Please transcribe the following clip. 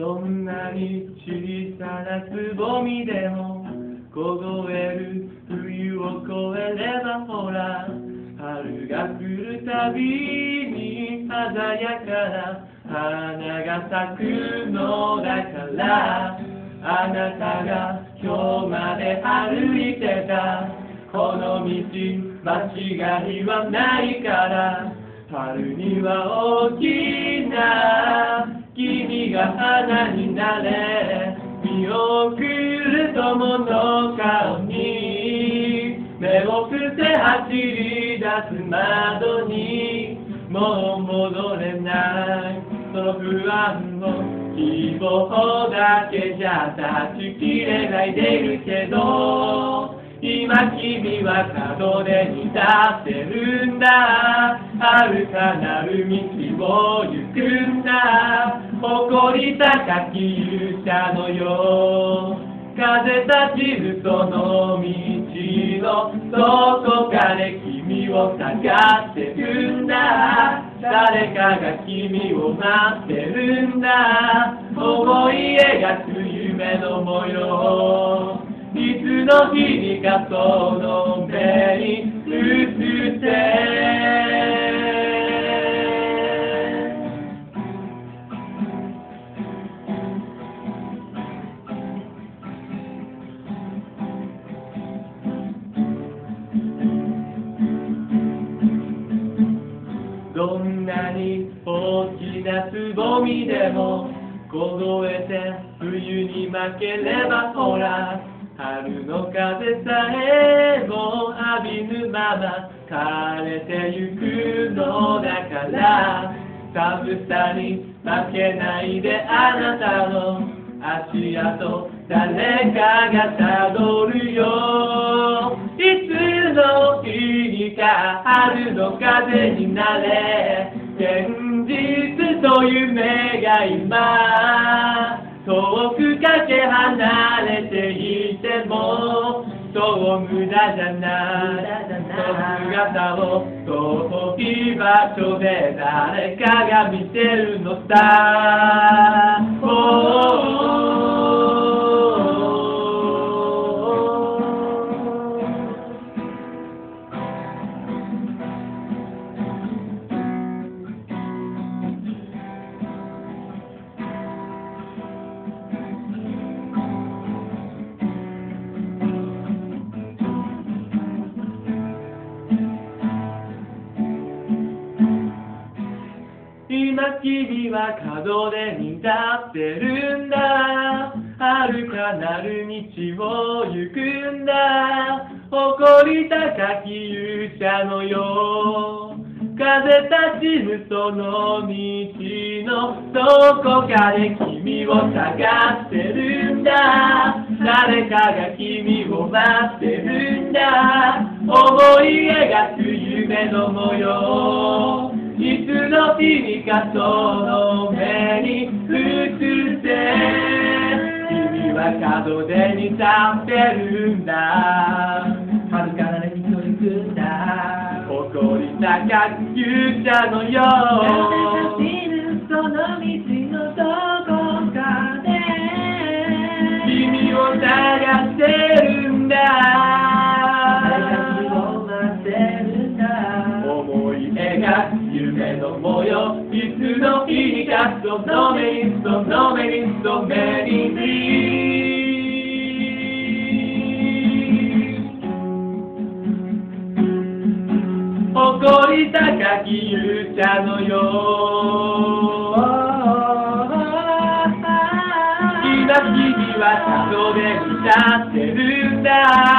どんなに小さなつぼみでも凍える冬を越えればほら春が来るたびに鮮やかな花が咲くのだからあなたが今日まで歩いてたこの道間違いはないから春には大きな君が花になれ見送る友の顔に目を伏せ走り出す窓にもう戻れないその不安を希望だけじゃ断ち切れないでいるけど今君は門出に立ってるんだ遥かなる道を行くんだ誇り高き勇者のよ風立ちぬその道のどこかで君を探してるんだ誰かが君を待ってるんだ思い描く夢の模様いつの日にかその目に映ってどんなに大きなつぼみでも凍えて冬に負ければほら春の風さえも浴びぬまま枯れてゆくのだから寒さに負けないであなたの足跡誰かがたどるよいつの日にか春の風になれ現実と夢が今遠くかけ離れていてもそう無駄じゃないその姿を遠い場所で誰かが見てるのさ今君は門出に立ってるんだ遥かなる道を行くんだ誇り高き勇者のよ風立ちぬその道のどこかで君を探してるんだ誰かが君を待ってるんだ思い描く夢の模様いつの日にかその目に映って君は門出に立ってるんだ遥かなる道を行くんだ誇り高き勇者のよその道のどこかで君を探してるんだ思い描く夢の模様いつの日にかその目にその目にその目に誇り高き勇者のよ今君は門出に立ってるんだ